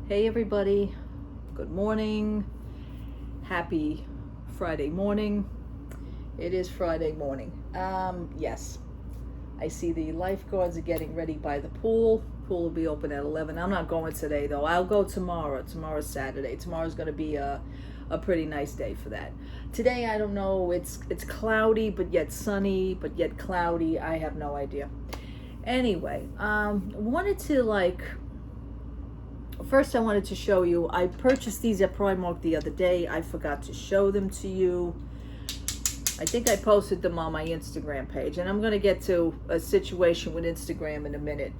Hey everybody, good morning, happy Friday morning. It is Friday morning. Yes, I see the lifeguards are getting ready by the pool. Pool will be open at 11. I'm not going today though. I'll go tomorrow. Tomorrow's Saturday. Tomorrow's going to be a pretty nice day for that. Today, I don't know, it's cloudy but yet sunny but yet cloudy. I have no idea. Anyway, wanted to first I wanted to show you, I purchased these at Primark the other day. I forgot to show them to you. I think I posted them on my Instagram page, and I'm going to get to a situation with Instagram in a minute.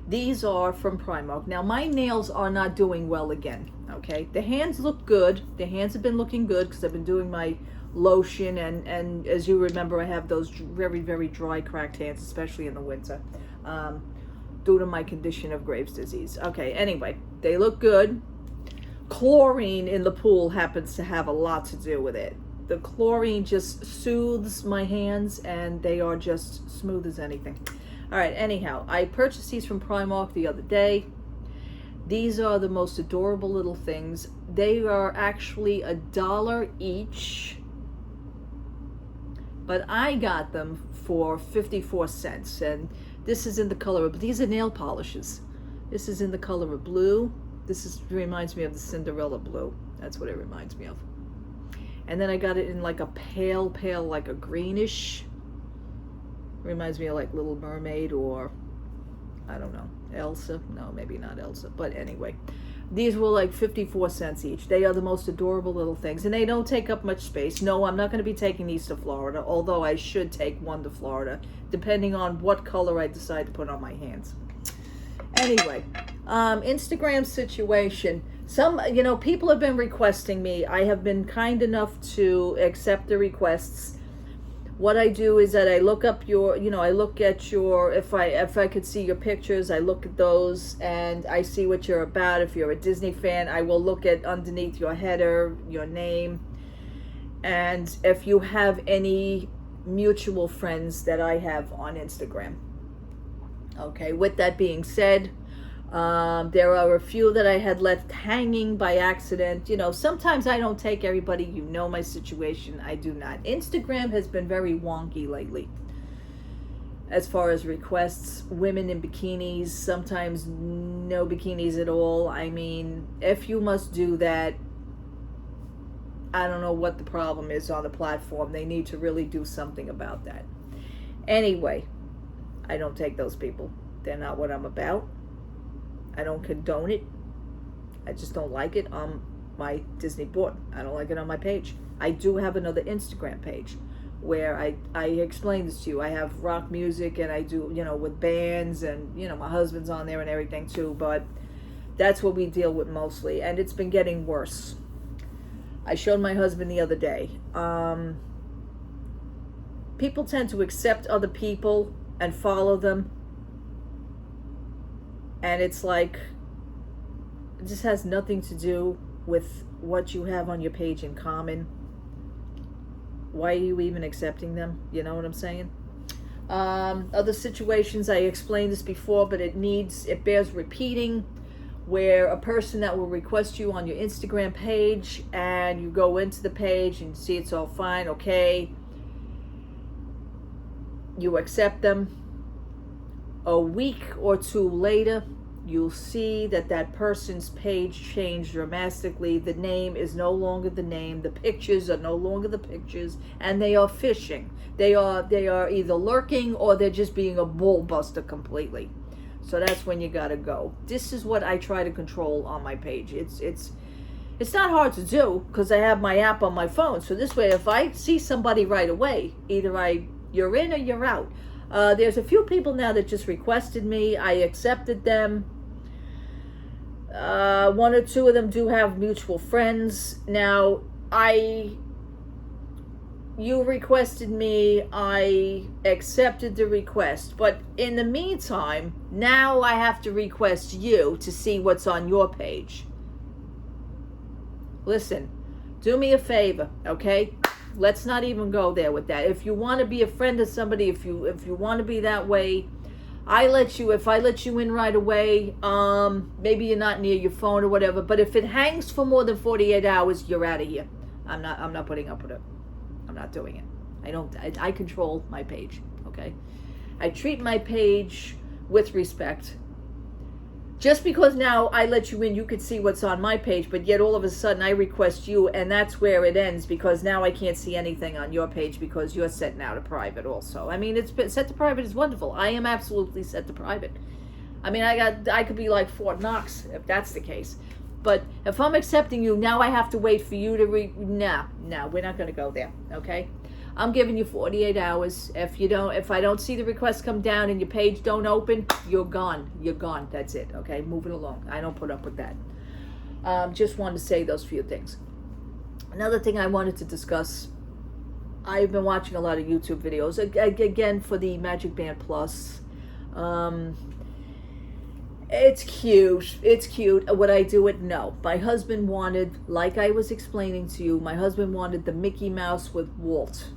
These are from Primark. Now, my nails are not doing well again, okay? The hands look good. The hands have been looking good because I've been doing my lotion, and as you remember, I have those very, very dry, cracked hands, especially in the winter, due to my condition of Graves' disease. Okay, anyway, they look good. Chlorine in the pool happens to have a lot to do with it. The chlorine just soothes my hands, and they are just smooth as anything. All right, anyhow, I purchased these from Primark the other day. These are the most adorable little things. They are actually $1 each, but I got them for 54 cents, and this is in the color of, these are nail polishes. This is in the color of blue. Reminds me of the Cinderella blue. That's what it reminds me of. And then I got it in like a pale, like a greenish. Reminds me of like Little Mermaid, or I don't know, Elsa. No, maybe not Elsa. But anyway, these were like 54 cents each. They are the most adorable little things, and they don't take up much space. No, I'm not going to be taking these to Florida, although I should take one to Florida, depending on what color I decide to put on my hands. Anyway, Instagram situation. Some, people have been requesting me. I have been kind enough to accept the requests. What I do is that I look up I look at your, if I could see your pictures, I look at those and I see what you're about. If you're a Disney fan, I will look at underneath your header, your name, and if you have any mutual friends that I have on Instagram. Okay, with that being said, there are a few that I had left hanging by accident. Sometimes I don't take everybody. My situation. I do not. Instagram has been very wonky lately as far as requests. Women in bikinis, sometimes no bikinis at all. I mean, if you must do that, I don't know what the problem is on the platform. They need to really do something about that. Anyway, I don't take those people. They're not what I'm about. I don't condone it. I just don't like it on my Disney board. I don't like it on my page. I do have another Instagram page where I explain this to you. I have rock music, and I do, with bands, and, my husband's on there and everything too, but that's what we deal with mostly, and it's been getting worse. I showed my husband the other day. People tend to accept other people and follow them, and it's like, it just has nothing to do with what you have on your page in common. Why are you even accepting them? You know what I'm saying? Other situations, I explained this before, but it bears repeating, where a person that will request you on your Instagram page, and you go into the page and see it's all fine, okay, you accept them. A week or two later, you'll see that person's page changed dramatically. The name is no longer the name. The pictures are no longer the pictures, and they are phishing. They are either lurking, or they're just being a bullbuster completely. So that's when you gotta go. This is what I try to control on my page. It's not hard to do because I have my app on my phone. So this way, if I see somebody right away, either you're in or you're out. There's a few people now that just requested me. I accepted them. One or two of them do have mutual friends. Now, you requested me, I accepted the request. But in the meantime, now I have to request you to see what's on your page. Listen, do me a favor, okay? Let's not even go there with that. If you want to be a friend of somebody, if you want to be that way, if I let you in right away, maybe you're not near your phone or whatever, but if it hangs for more than 48 hours, you're out of here. I'm not putting up with it. I'm not doing it. I control my page, okay? I treat my page with respect. Just because now I let you in, you could see what's on my page, but yet all of a sudden I request you, and that's where it ends, because now I can't see anything on your page because you're set now to private also. I mean, it's been set to private is wonderful. I am absolutely set to private. I mean, I could be like Fort Knox if that's the case. But if I'm accepting you, now I have to wait for you to no, we're not going to go there, okay? I'm giving you 48 hours. If I don't see the request come down and your page don't open, you're gone. You're gone. That's it. Okay, moving along. I don't put up with that. Just wanted to say those few things. Another thing I wanted to discuss. I've been watching a lot of YouTube videos again for the Magic Band Plus. It's cute. It's cute. Would I do it? No. My husband wanted, like I was explaining to you, my husband wanted the Mickey Mouse with Walt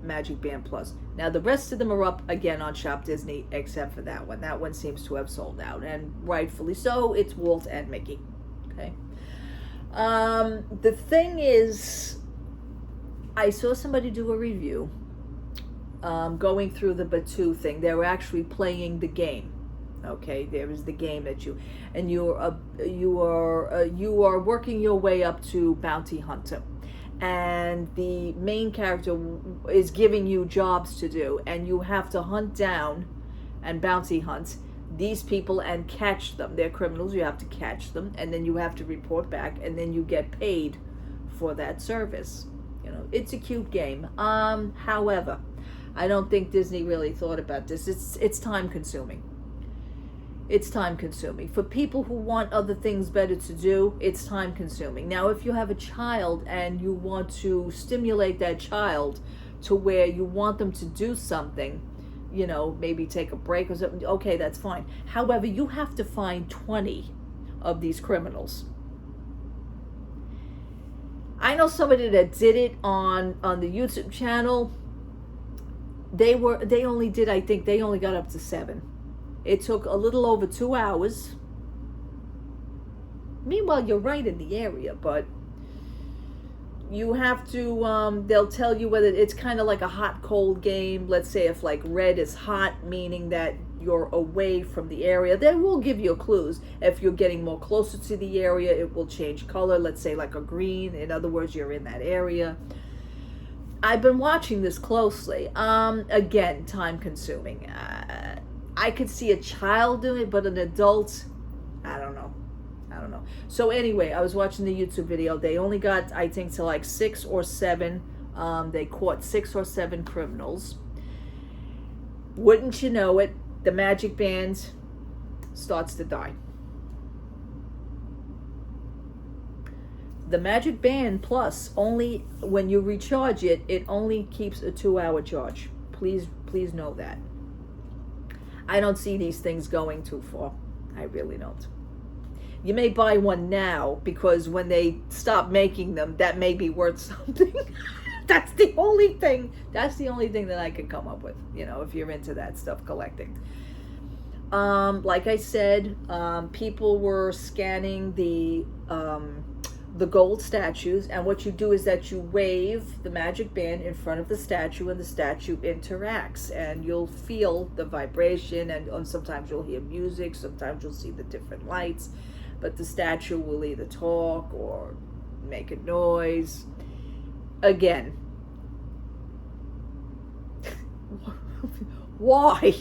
Magic Band Plus. Now the rest of them are up again on Shop Disney except for that one. That one seems to have sold out, and rightfully so. It's Walt and Mickey. Okay. The thing is, I saw somebody do a review going through the Batu thing. They were actually playing the game. Okay, there is the game that you are working your way up to Bounty Hunter, and the main character is giving you jobs to do, and you have to hunt down and bounty hunt these people and catch them. They're criminals. You have to catch them, and then you have to report back, and then you get paid for that service. You know, it's a cute game. However, I don't think Disney really thought about this. It's time consuming. It's time consuming. For people who want other things better to do, it's time consuming. Now, if you have a child and you want to stimulate that child to where you want them to do something, you know, maybe take a break or something, okay, that's fine. However, you have to find 20 of these criminals. I know somebody that did it on the YouTube channel. They only got up to 7. It took a little over 2 hours. Meanwhile, you're right in the area, but you have to, they'll tell you whether it's kind of like a hot-cold game. Let's say if like red is hot, meaning that you're away from the area. They will give you clues. If you're getting more closer to the area, it will change color. Let's say like a green. In other words, you're in that area. I've been watching this closely. Again, time-consuming. I could see a child doing it, but an adult, I don't know. So anyway, I was watching the YouTube video. They only got, I think, to like 6 or 7. They caught 6 or 7 criminals. Wouldn't you know it, the Magic Band starts to die. The Magic Band Plus, only when you recharge it, it only keeps a 2-hour charge. Please know that. I don't see these things going too far. I really don't. You may buy one now because when they stop making them, that may be worth something. That's the only thing that I could come up with, you know, if you're into that stuff, collecting. Like I said, people were scanning the gold statues, and what you do is that you wave the Magic Band in front of the statue, and the statue interacts, and you'll feel the vibration, and sometimes you'll hear music, sometimes you'll see the different lights, but the statue will either talk or make a noise. Again, why?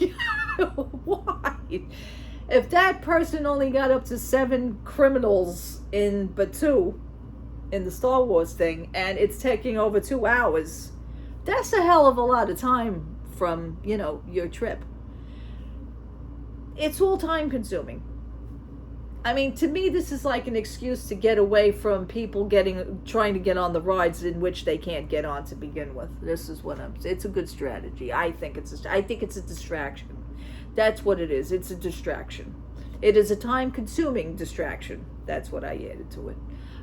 Why? If that person only got up to 7 criminals in Batu, in the Star Wars thing, and it's taking over 2 hours, that's a hell of a lot of time from, you know, your trip. It's all time consuming. I mean, to me, this is like an excuse to get away from people trying to get on the rides in which they can't get on to begin with. This is what it's a good strategy. I think it's a distraction. That's what it is. It's a distraction. It is a time-consuming distraction. That's what I added to it.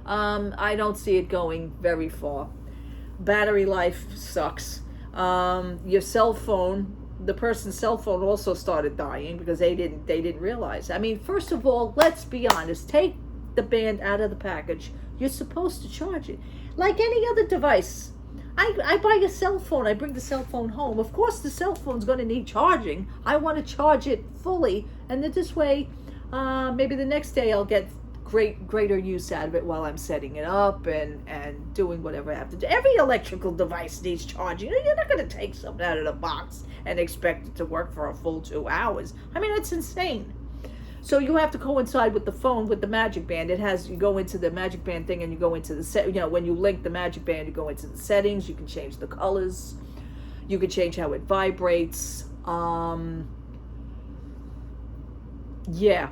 I don't see it going very far. Battery life sucks. Your cell phone the person's cell phone also started dying because they didn't realize. I mean, first of all, let's be honest. Take the band out of the package. You're supposed to charge it like any other device. I buy a cell phone. I bring the cell phone home. Of course, the cell phone's going to need charging. I want to charge it fully, and then this way, maybe the next day I'll get greater use out of it while I'm setting it up and doing whatever I have to do. Every electrical device needs charging. You're not going to take something out of the box and expect it to work for a full 2 hours. I mean, that's insane. So you have to coincide with the phone, with the Magic Band. You go into the Magic Band thing and you go into the when you link the Magic Band, you go into the settings, you can change the colors, you can change how it vibrates. Yeah.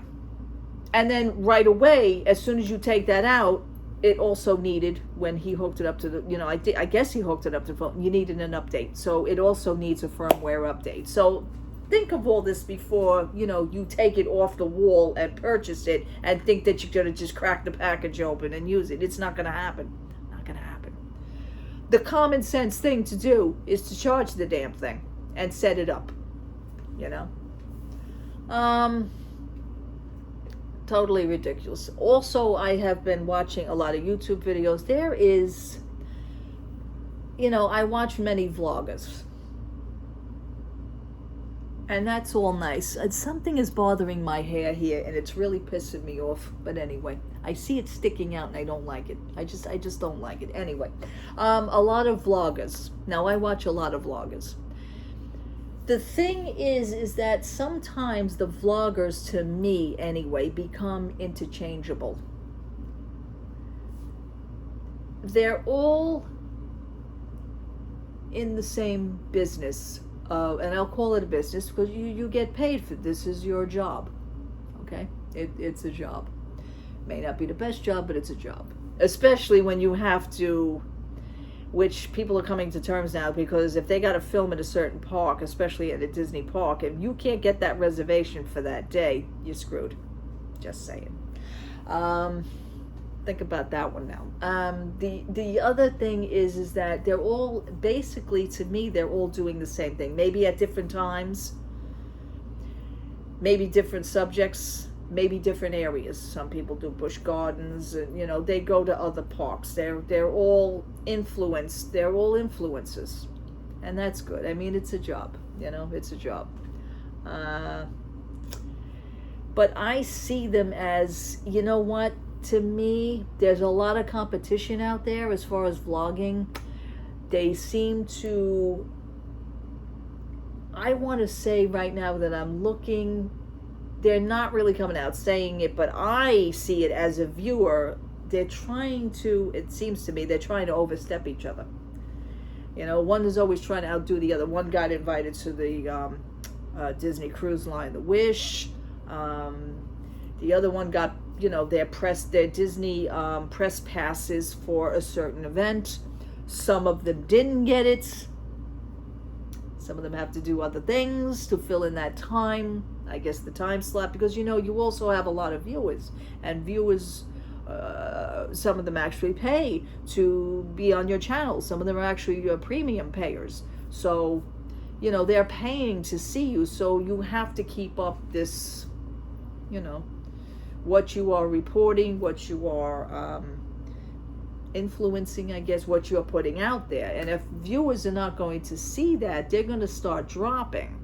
And then right away, as soon as you take that out, it also needed, when he hooked it up to the, I guess he hooked it up to the phone, you needed an update. So it also needs a firmware update. So think of all this before, you take it off the wall and purchase it and think that you're going to just crack the package open and use it. It's not going to happen. Not going to happen. The common sense thing to do is to charge the damn thing and set it up, Totally ridiculous. Also, I have been watching a lot of YouTube videos. There is, I watch many vloggers. And that's all nice. Something is bothering my hair here, and it's really pissing me off. But anyway, I see it sticking out, and I don't like it. I just don't like it. Anyway, a lot of vloggers. Now, I watch a lot of vloggers. The thing is that sometimes the vloggers, to me anyway, become interchangeable. They're all in the same business. And I'll call it a business because you get paid for this. Is your job, okay? It's a job. May not be the best job, but it's a job. Especially when you have to, which people are coming to terms now, because if they got to film at a certain park, especially at a Disney park, and you can't get that reservation for that day, you're screwed. Just saying. Think about that one now. The other thing is that they're all, basically, to me, they're all doing the same thing. Maybe at different times, maybe different subjects, maybe different areas. Some people do Busch Gardens, and they go to other parks. They're all influenced. They're all influencers, and that's good. I mean, it's a job. It's a job. But I see them as, what? To me, there's a lot of competition out there as far as vlogging. They seem to, I want to say right now that I'm looking, they're not really coming out saying it, but I see it as a viewer. They're trying to, it seems to me, they're trying to overstep each other. One is always trying to outdo the other. One got invited to the Disney Cruise Line, the Wish. The other one got their Disney press passes for a certain event. Some of them didn't get it. Some of them have to do other things to fill in that time. I guess the time slot, because you also have a lot of viewers, and viewers, some of them actually pay to be on your channel. Some of them are actually premium payers. So, they're paying to see you. So you have to keep up this, what you are reporting, what you are influencing, I guess, what you're putting out there. And if viewers are not going to see that, they're going to start dropping.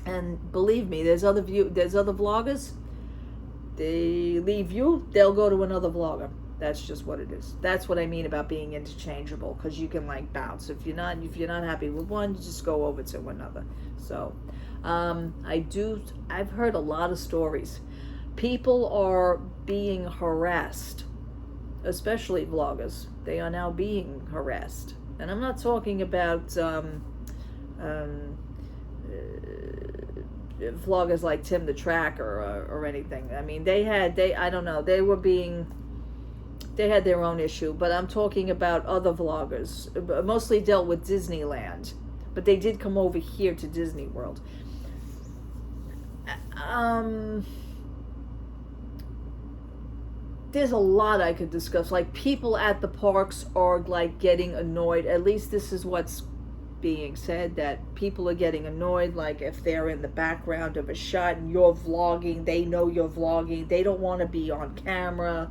And believe me, there's other vloggers. They leave you, they'll go to another vlogger. That's just what it is. That's what I mean about being interchangeable, because you can bounce. If you're not happy with one, you just go over to another. So I've heard a lot of stories. People are being harassed, especially vloggers. They are now being harassed. And I'm not talking about vloggers like Tim the Tracker or anything. I mean, they had their own issue, but I'm talking about other vloggers, mostly dealt with Disneyland, but they did come over here to Disney World. There's a lot I could discuss. People at the parks are getting annoyed. At least this is what's being said, that people are getting annoyed, like if they're in the background of a shot and you're vlogging, they know you're vlogging, they don't want to be on camera.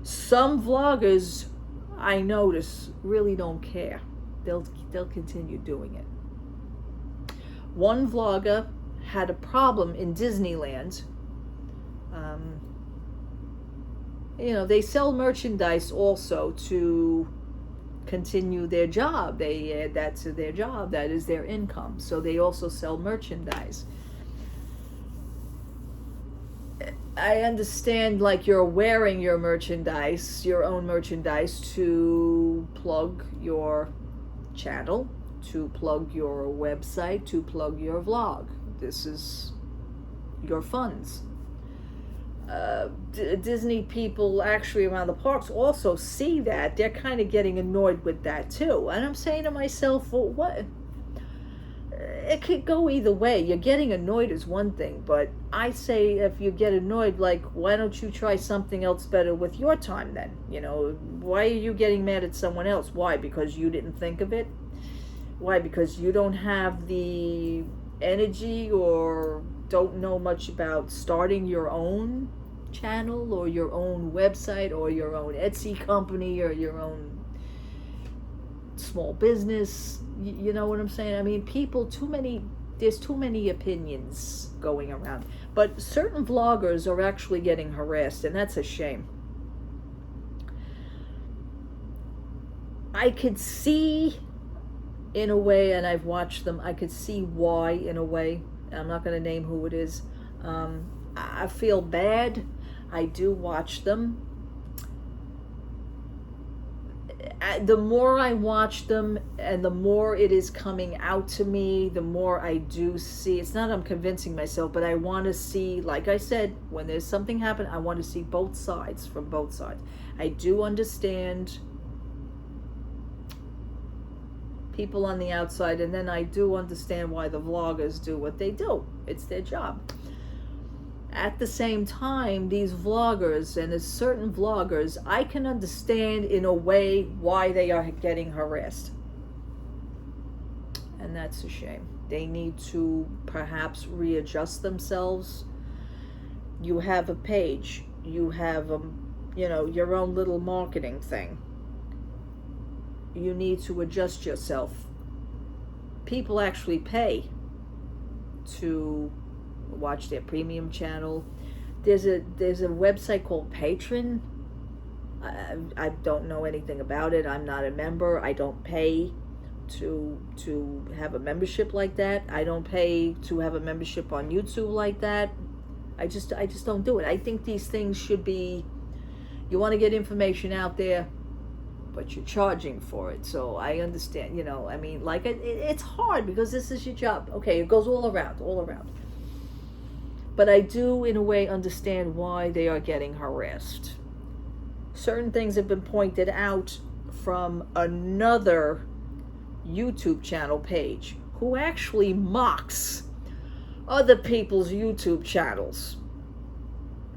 Some vloggers, I notice, really don't care. They'll continue doing it. One vlogger had a problem in Disneyland. They sell merchandise also to continue their job. That's their job. That is their income. So they also sell merchandise. I understand, like, you're wearing your merchandise, your own merchandise, to plug your channel, to plug your website, to plug your vlog. This is your funds. Disney people actually around the parks also see that. They're kind of getting annoyed with that too. And I'm saying to myself, well, what? It could go either way. You're getting annoyed is one thing, but I say, if you get annoyed, like, why don't you try something else better with your time then? Why are you getting mad at someone else? Why? Because you didn't think of it? Why? Because you don't have the energy or don't know much about starting your own channel or your own website or your own Etsy company or your own small business? You know what I'm saying? I mean, there's too many opinions going around. But certain vloggers are actually getting harassed, and that's a shame. I could see, in a way, and I've watched them, I could see why, in a way. I'm not going to name who it is. I feel bad. I do watch them. The more I watch them and the more it is coming out to me, the more I do see. It's not I'm convincing myself, but I want to see, like I said, when there's something happen, I want to see both sides, from both sides. I do understand people on the outside, and then I do understand why the vloggers do what they do. It's their job. At the same time, these vloggers, and there's certain vloggers, I can understand in a way why they are getting harassed. And that's a shame. They need to perhaps readjust themselves. You have a page. You have your own little marketing thing. You need to adjust yourself. People actually pay to watch their premium channel. There's a website called Patreon. I don't know anything about it. I'm not a member. I don't pay to have a membership like that. I don't pay to have a membership on YouTube like that. I just don't do it. I think these things should be, you want to get information out there, but you're charging for it. So I understand, I mean, like, it's hard because this is your job. Okay, it goes all around. But I do, in a way, understand why they are getting harassed. Certain things have been pointed out from another YouTube channel page who actually mocks other people's YouTube channels.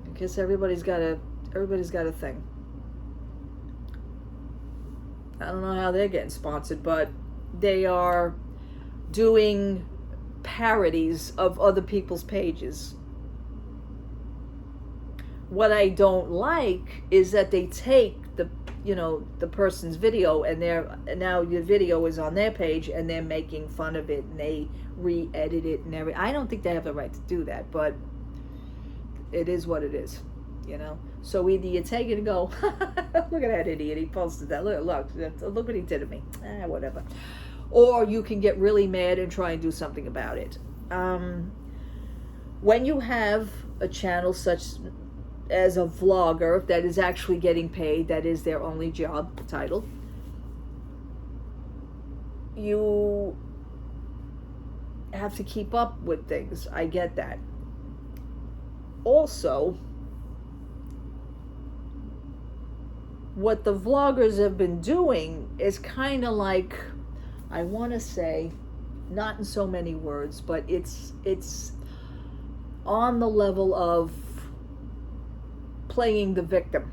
I guess everybody's got a thing. I don't know how they're getting sponsored, but they are doing parodies of other people's pages. What I don't like is that they take the person's video and now your video is on their page and they're making fun of it and they re-edit it and everything. I don't think they have the right to do that, but it is what it is, So either you take it and go, look at that idiot, he posted that. Look what he did to me. Whatever. Or you can get really mad and try and do something about it. When you have a channel such as a vlogger that is actually getting paid, that is their only job title, you have to keep up with things. I get that. Also, what the vloggers have been doing is kind of like, I want to say, not in so many words, but it's on the level of playing the victim.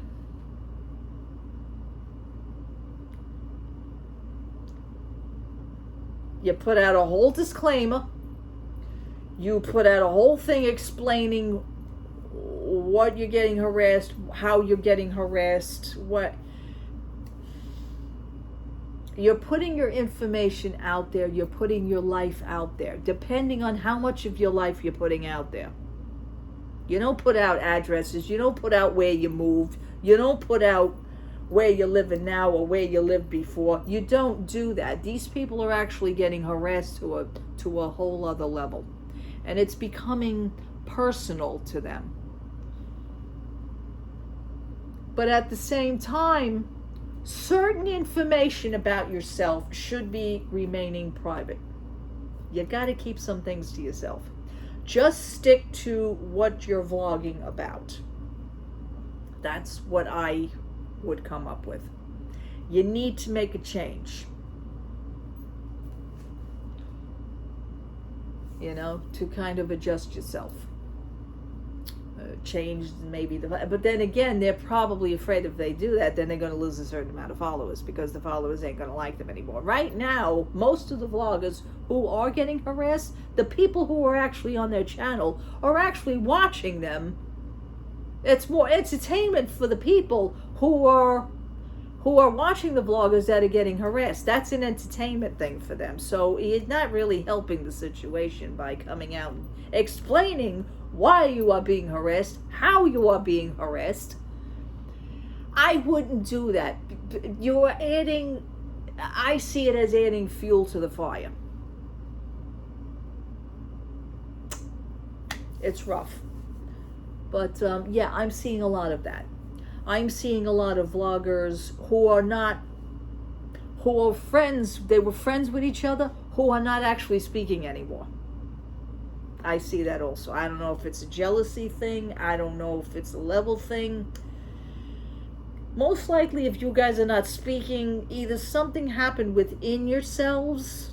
You put out a whole disclaimer. You put out a whole thing explaining what you're getting harassed, how you're getting harassed, what. You're putting your information out there. You're putting your life out there, depending on how much of your life you're putting out there. You don't put out addresses. You don't put out where you moved. You don't put out where you're living now or where you lived before. You don't do that. These people are actually getting harassed to a whole other level. And it's becoming personal to them. But at the same time, certain information about yourself should be remaining private. You got to keep some things to yourself. Just stick to what you're vlogging about. That's what I would come up with. You need to make a change. You know, to kind of adjust yourself. Change maybe but then again, they're probably afraid if they do that, then they're going to lose a certain amount of followers, because the followers ain't going to like them anymore. Right now, most of the vloggers who are getting harassed, the people who are actually on their channel are actually watching them. It's more entertainment for the people who are watching the vloggers that are getting harassed. That's an entertainment thing for them. So it's not really helping the situation by coming out and explaining why you are being harassed, how you are being harassed. I wouldn't do that. You're adding, I see it as adding fuel to the fire. It's rough. But yeah, I'm seeing a lot of that. I'm seeing a lot of vloggers who are friends, they were friends with each other, who are not actually speaking anymore. I see that also. I don't know if it's a jealousy thing. I don't know if it's a level thing. Most likely, if you guys are not speaking, either something happened within yourselves.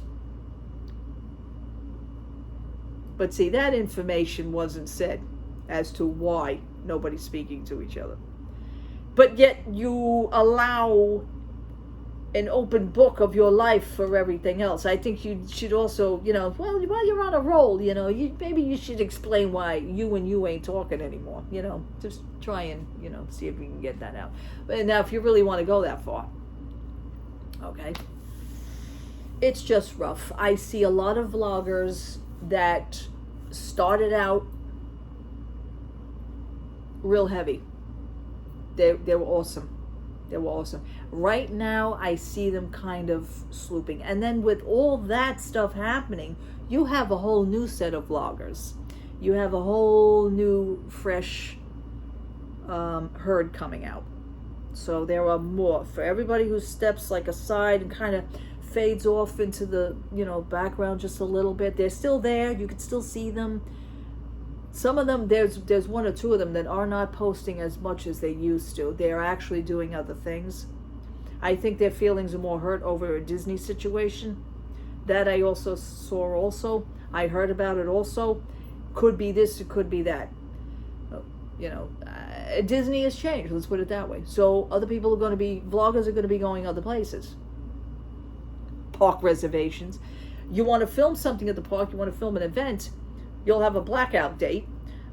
But see, that information wasn't said as to why nobody's speaking to each other. But yet you allow an open book of your life for everything else. I think you should also, well, while you're on a roll, maybe you should explain why you and you ain't talking anymore. Just try and, see if you can get that out. But now, if you really want to go that far, okay, it's just rough. I see a lot of vloggers that started out real heavy. They were awesome. They were awesome. Right now, I see them kind of slooping. And then with all that stuff happening, you have a whole new set of vloggers. You have a whole new, fresh herd coming out. So there are more. For everybody who steps like aside and kind of fades off into the, background just a little bit, they're still there. You can still see them. Some of them, there's one or two of them that are not posting as much as they used to. They're actually doing other things. I think their feelings are more hurt over a Disney situation. That I also saw also. I heard about it also. Could be this, it could be that. Disney has changed, let's put it that way. So other people are going to be, vloggers are going to be going other places. Park reservations. You want to film something at the park, you want to film an event, you'll have a blackout date.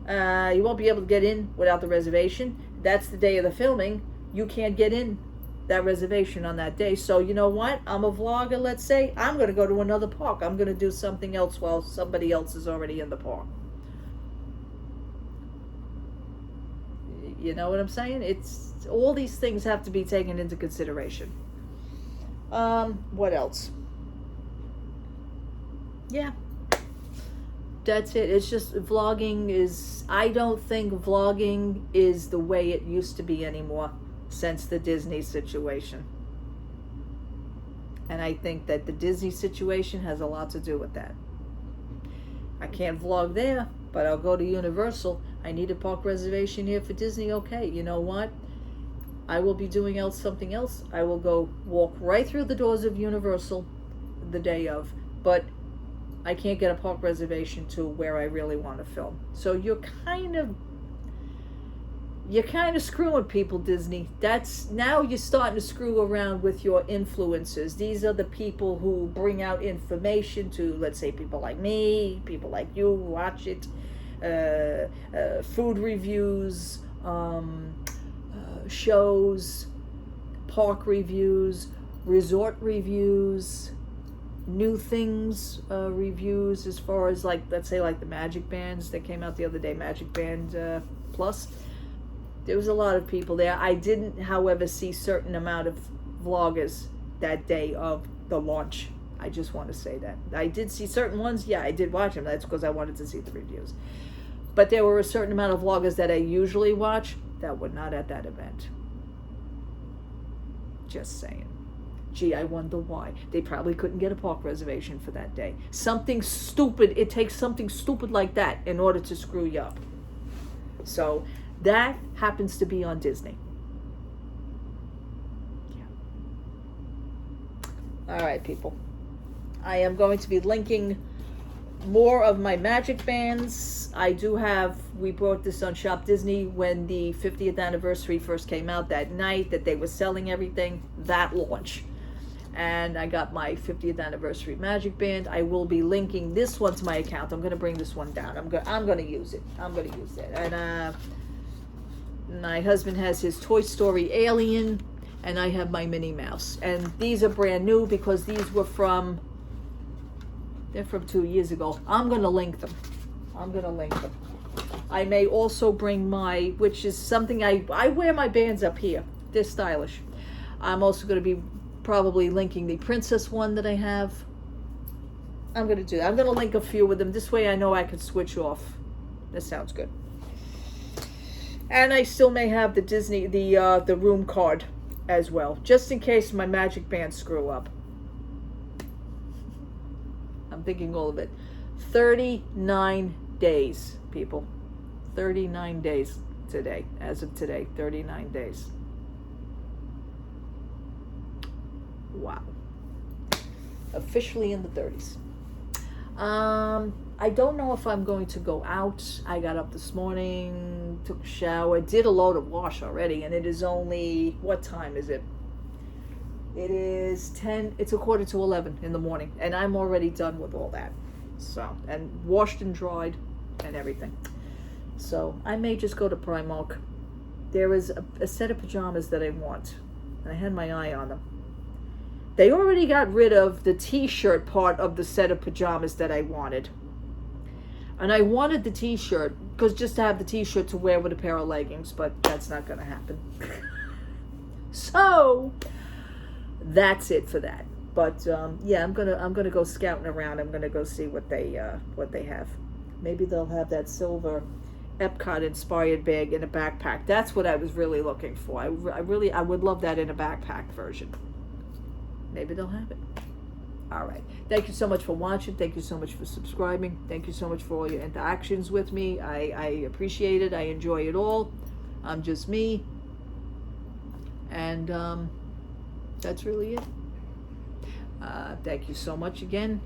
You won't be able to get in without the reservation. That's the day of the filming. You can't get in that reservation on that day. So you know what? I'm a vlogger, let's say. I'm going to go to another park. I'm going to do something else while somebody else is already in the park. You know what I'm saying? It's all these things have to be taken into consideration. What else? Yeah. That's it. It's just vlogging is, I don't think vlogging is the way it used to be anymore since the Disney situation. And I think that the Disney situation has a lot to do with that. I can't vlog there, but I'll go to Universal. I need a park reservation here for Disney. Okay, you know what? I will be doing something else. I will go walk right through the doors of Universal the day of. But I can't get a park reservation to where I really want to film. So you're you're kind of screwing people, Disney. Now you're starting to screw around with your influencers. These are the people who bring out information to, let's say, people like me, people like you who watch it, food reviews, shows, park reviews, resort reviews, new things reviews, as far as, like, let's say, like the Magic Bands that came out the other day, Magic Band Plus. There was a lot of people there. I didn't, however, see certain amount of vloggers that day of the launch. I just want to say that. I did see certain ones. Yeah, I did watch them. That's because I wanted to see the reviews. But there were a certain amount of vloggers that I usually watch that were not at that event. Just saying. Gee, I wonder why. They probably couldn't get a park reservation for that day. Something stupid. It takes something stupid like that in order to screw you up. So that happens to be on Disney. Yeah. All right, people. I am going to be linking more of my Magic Bands. I do have, we brought this on Shop Disney when the 50th anniversary first came out, that night that they were selling everything, that launch. And I got my 50th anniversary Magic Band. I will be linking this one to my account. I'm going to bring this one down. I'm going to use it. I'm going to use it. And my husband has his Toy Story Alien, and I have my Minnie Mouse. And these are brand new because these were they're from 2 years ago. I'm going to link them. I may also bring my, which is something I wear my bands up here. They're stylish. I'm also going to be probably linking the Princess one that I have. I'm going to do that. I'm going to link a few with them. This way I know I can switch off. That sounds good. And I still may have the Disney, the room card as well, just in case my Magic Band screw up. I'm thinking all of it. 39 days, people. 39 days today, as of today. 39 days. Wow. Officially in the 30s. I don't know if I'm going to go out. I got up this morning, took a shower, did a load of wash already, and it is only, what time is it? It is it's 11:15 in the morning, and I'm already done with all that. So, and washed and dried and everything. So I may just go to Primark. There is a set of pajamas that I want, and I had my eye on them. They already got rid of the t-shirt part of the set of pajamas that I wanted. And I wanted the t-shirt, because just to have the t-shirt to wear with a pair of leggings, but that's not going to happen. So that's it for that. But yeah, I'm gonna go scouting around. I'm gonna go see what they have. Maybe they'll have that silver Epcot inspired bag in a backpack. That's what I was really looking for. I would love that in a backpack version. Maybe they'll have it. All right. Thank you so much for watching. Thank you so much for subscribing. Thank you so much for all your interactions with me. I appreciate it. I enjoy it all. I'm just me. And that's really it. Thank you so much again.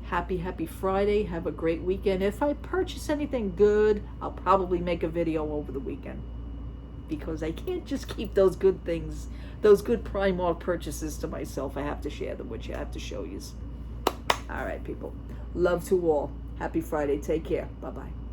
Happy Friday. Have a great weekend. If I purchase anything good, I'll probably make a video over the weekend, because I can't just keep those good things, those good Primark purchases to myself. I have to share them with you. I have to show you. All right, people. Love to all. Happy Friday. Take care. Bye-bye.